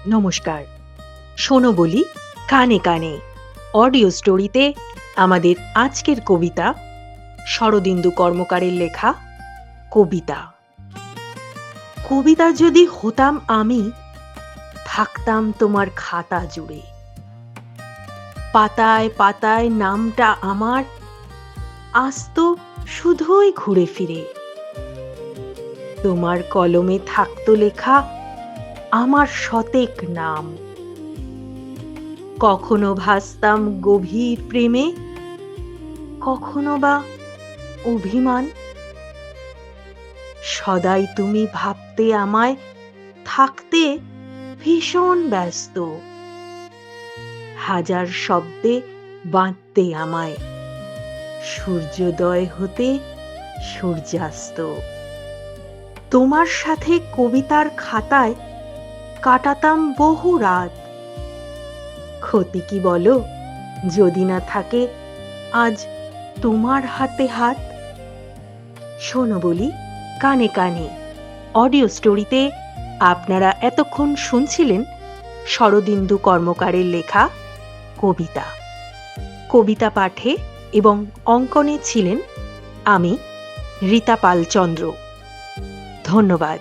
নমস্কার। শোনো বলি কানে কানে অডিও স্টোরিতে আমাদের আজকের কবিতা শরদিন্দু কর্মকারের লেখা কবিতা। কবিতা যদি হতাম আমি, থাকতাম তোমার খাতা জুড়ে। পাতায় পাতায় নামটা আমার আসতো শুধুই ঘুরে ফিরে। তোমার কলমে থাকতো লেখা আমার শতেক নাম। কখনো ভাসতাম গভীর প্রেমে, কখনো বা অভিমান। সদাই তুমি ভাবতে আমায়, থাকতে ভীষণ ব্যস্ত। হাজার শব্দে বাঁধতে আমায়, সূর্যোদয় হতে সূর্যাস্ত। তোমার সাথে কবিতার খাতায় কাটাতাম বহু রাত। ক্ষতি কি বলো যদি না থাকে আজ তোমার হাতে হাত। শোনো বলি কানে কানে অডিও স্টোরিতে আপনারা এতক্ষণ শুনছিলেন শরদিন্দু কর্মকারের লেখা কবিতা। কবিতা পাঠে এবং অঙ্কনে ছিলেন আমি রীতা পাল চন্দ্র। ধন্যবাদ।